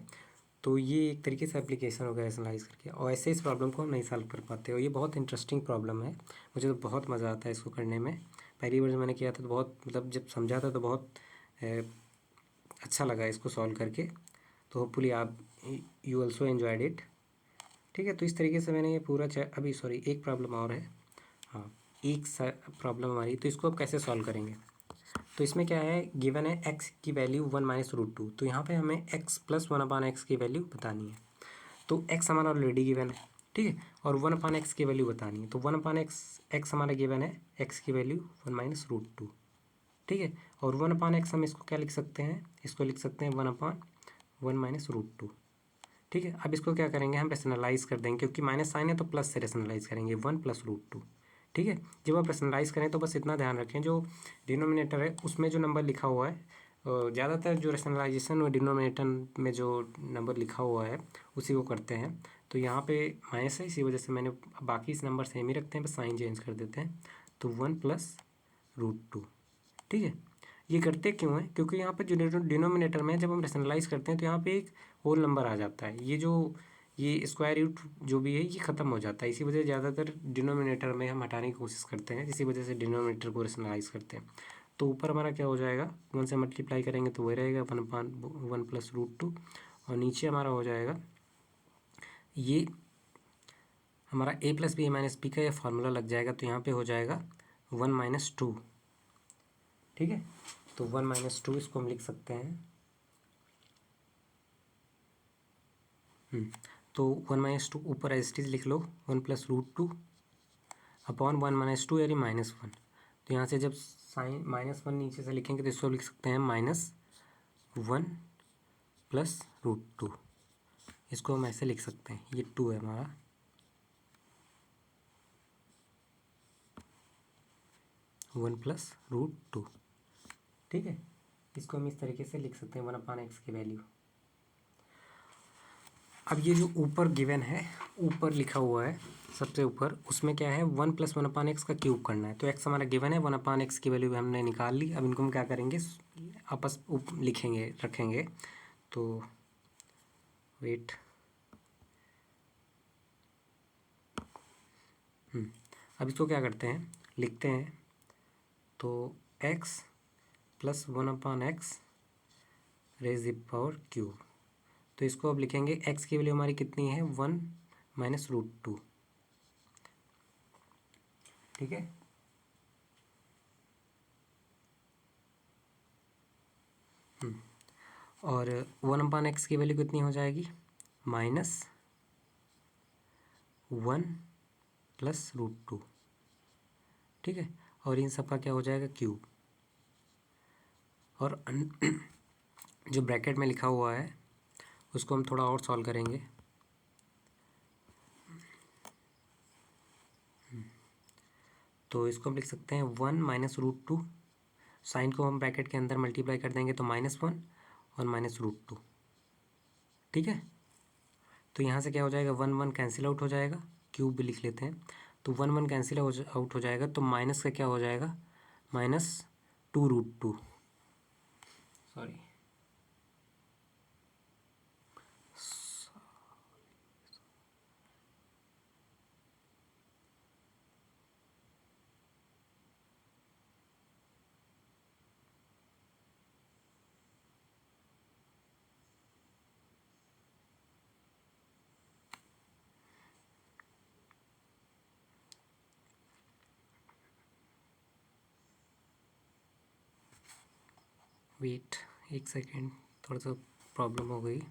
तो ये एक तरीके से एप्लीकेशन हो गया रेशनलाइज करके, और ऐसे इस प्रॉब्लम को हम नहीं सॉल्व कर पाते। और ये बहुत इंटरेस्टिंग प्रॉब्लम है, मुझे तो बहुत मज़ा आता है इसको करने में। पहली बार जब मैंने किया था तो बहुत, मतलब जब समझा था तो बहुत अच्छा लगा इसको सॉल्व करके। तो होपफुली आप यू ऑल्सो एन्जॉयड इट। ठीक है, तो इस तरीके से मैंने ये पूरा अभी सॉरी एक प्रॉब्लम और है। हाँ, एक प्रॉब्लम हमारी, तो इसको अब कैसे सॉल्व करेंगे। तो इसमें क्या है, गिवन है x की वैल्यू 1 - √2। तो यहाँ पे हमें x + 1/x की वैल्यू बतानी है। तो x हमारा ऑलरेडी गिवन है, ठीक है, और 1/x की वैल्यू बतानी है। तो 1/x हमारा गिवन है, x की वैल्यू 1 - √2। ठीक है, और 1/x हम इसको क्या लिख सकते हैं, इसको लिख सकते हैं 1/1 - √2। ठीक है, अब इसको क्या करेंगे, हम रेशनलाइज कर देंगे, क्योंकि माइनस साइन है तो प्लस से रेशनलाइज करेंगे 1 + √2। ठीक है, जब आप रेशनलाइज करें तो बस इतना ध्यान रखें, जो डिनोमिनेटर है उसमें जो नंबर लिखा हुआ है, ज़्यादातर जो रेशनलाइजेशन में डिनोमिनेटर में जो नंबर लिखा हुआ है उसी को करते हैं। तो यहाँ पे माइनस है, इसी वजह से मैंने बाकी इस नंबर सेम ही रखते हैं, बस साइन चेंज कर देते हैं। तो 1 + √2। ठीक है, ये करते क्यों है, क्योंकि यहाँ पे जो डिनोमिनेटर में जब हम रेशनलाइज करते हैं तो यहाँ पे एक होल नंबर आ जाता है। ये जो ये स्क्वायर रूट जो भी है ये ख़त्म हो जाता है। इसी वजह से ज़्यादातर डिनोमिनेटर में हम हटाने की कोशिश करते हैं, इसी वजह से डिनोमिनेटर को रेशनलाइज करते हैं। तो ऊपर हमारा क्या हो जाएगा, 1 से मल्टीप्लाई करेंगे तो वही रहेगा 1/1 प्लस रूट 2, और नीचे हमारा हो जाएगा ये हमारा a plus B A minus B का ये फार्मूला लग जाएगा, तो यहाँ पे हो जाएगा 1 माइनस 2। ठीक है, तो 1 माइनस 2 इसको हम लिख सकते हैं। तो 1 माइनस 2 ऊपर एज इट इज लिख लो, 1 प्लस रूट 2 अपॉन 1 माइनस 2 यानी -1। तो यहाँ से जब साइन -1 नीचे से लिखेंगे तो इसको लिख सकते हैं -1 प्लस रूट 2। इसको हम ऐसे लिख सकते हैं, ये 2 है हमारा, 1 प्लस रूट 2। ठीक है, इसको हम इस तरीके से लिख सकते हैं 1/x की वैल्यू। अब ये जो ऊपर गिवन है, ऊपर लिखा हुआ है सबसे ऊपर, उसमें क्या है 1 प्लस 1/x का क्यूब करना है। तो x हमारा गिवन है, 1/x की वैल्यू हमने निकाल ली। अब इनको हम क्या करेंगे, आपस लिखेंगे, रखेंगे। तो वेट, अब इसको क्या करते हैं, लिखते हैं। तो x plus 1/x raise the power cube. तो इसको अब लिखेंगे, x की वैल्यू हमारी कितनी है 1 माइनस रूट 2। ठीक है, और 1/x की वैल्यू कितनी हो जाएगी -1 प्लस रूट 2। ठीक है, और इन सब का क्या हो जाएगा क्यूब, और जो ब्रैकेट में लिखा हुआ है उसको हम थोड़ा और सॉल्व करेंगे। तो इसको हम लिख सकते हैं 1 माइनस रूट 2, साइन को हम ब्रैकेट के अंदर मल्टीप्लाई कर देंगे तो -1 और माइनस रूट 2। ठीक है, तो यहाँ से क्या हो जाएगा, 1 1 कैंसिल आउट हो जाएगा, क्यूब भी लिख लेते हैं। तो 1 1 कैंसिल आउट हो जाएगा, तो माइनस का क्या हो जाएगा -2 रूट 2, सॉरी वेट एक सेकेंड, थोड़ा सा प्रॉब्लम हो गई।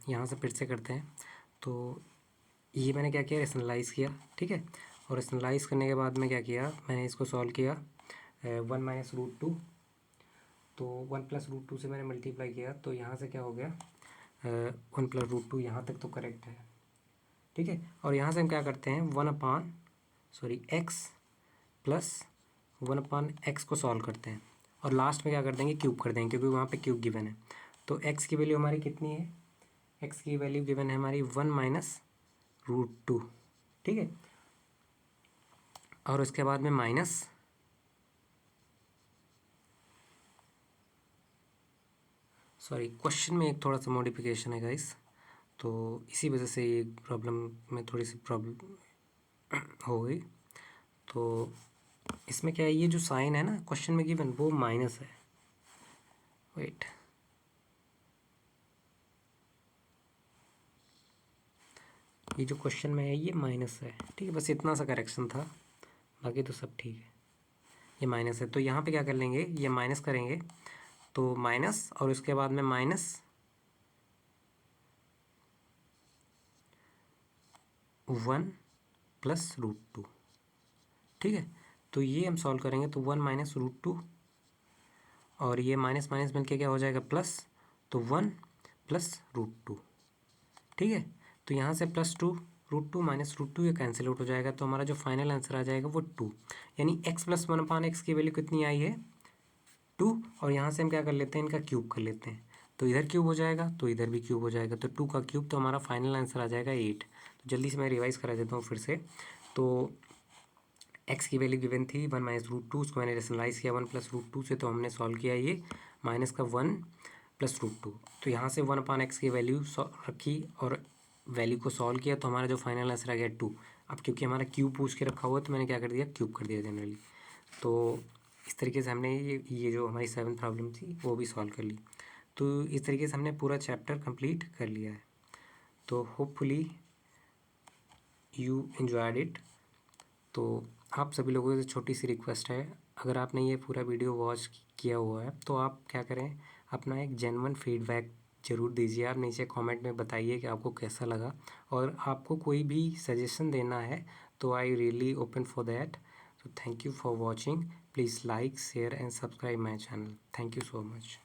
यहाँ से फिर से करते हैं। तो ये मैंने क्या किया, रेशनलाइज़ किया। ठीक है, और रेशनलाइज़ करने के बाद में क्या किया, मैंने इसको सॉल्व किया 1 माइनस रूट 2। तो 1 प्लस रूट 2 से मैंने मल्टीप्लाई किया, तो यहाँ से क्या हो गया 1 प्लस रूट 2, यहाँ तक तो करेक्ट है। ठीक है, और यहाँ से हम क्या करते हैं x प्लस 1/x को सॉल्व करते हैं, और लास्ट में क्या कर देंगे, क्यूब कर देंगे, क्योंकि वहाँ पे क्यूब गिवन है। तो x की वैल्यू हमारी कितनी है, x की वैल्यू गिवन है हमारी 1 माइनस रूट 2। ठीक है, और उसके बाद में माइनस सॉरी, क्वेश्चन में एक थोड़ा सा मॉडिफिकेशन है गाइस, तो इसी वजह से ये प्रॉब्लम में थोड़ी सी प्रॉब्लम हो गई। तो इसमें क्या है, ये जो साइन है ना क्वेश्चन में गिवन, वो माइनस है। वेट, ये जो क्वेश्चन में है ये माइनस है। ठीक है, बस इतना सा करेक्शन था, बाकी तो सब ठीक है। ये माइनस है, तो यहाँ पे क्या कर लेंगे, ये माइनस करेंगे, तो माइनस और उसके बाद में -1 प्लस रूट 2। ठीक है, तो ये हम सॉल्व करेंगे, तो 1 माइनस रूट 2, और ये माइनस माइनस मिलके क्या हो जाएगा प्लस, तो 1 प्लस रूट 2। ठीक है, तो यहाँ से +2 रूट 2 माइनस रूट 2 ये कैंसिल आउट हो जाएगा, तो हमारा जो फाइनल आंसर आ जाएगा वो 2, यानी x प्लस 1/x की वैल्यू कितनी आई है 2, और यहाँ से हम क्या कर लेते हैं, इनका क्यूब कर लेते हैं। तो इधर क्यूब हो जाएगा तो इधर भी क्यूब हो जाएगा, तो 2 का क्यूब, तो हमारा फाइनल आंसर आ जाएगा 8। तो जल्दी से मैं रिवाइज़ करा देता हूँ फिर से। तो एक्स की वैल्यू गिवन थी 1 माइनस रूट टू, उसको मैंने रेशनलाइज किया 1 प्लस रूट टू से, तो हमने सॉल्व किया ये माइनस का 1 प्लस रूट टू। तो यहाँ से 1/x की वैल्यू रखी और वैल्यू को सॉल्व किया, तो हमारा जो फाइनल आंसर आ गया 2। अब क्योंकि हमारा क्यूब पूछ के रखा हुआ है तो मैंने क्या कर दिया, क्यूब कर दिया जनरली। तो इस तरीके से हमने ये जो हमारी 7th प्रॉब्लम थी वो भी सॉल्व कर ली। तो इस तरीके से हमने पूरा चैप्टर कंप्लीट कर लिया है। तो होपफुली यू एंजॉयड इट। तो आप सभी लोगों से छोटी सी रिक्वेस्ट है, अगर आपने ये पूरा वीडियो वॉच किया हुआ है तो आप क्या करें, अपना एक जेन्युइन फीडबैक ज़रूर दीजिए। आप नीचे कमेंट में बताइए कि आपको कैसा लगा, और आपको कोई भी सजेशन देना है तो I really open for that. So thank you for watching. Please like, share and subscribe my channel. Thank you so much.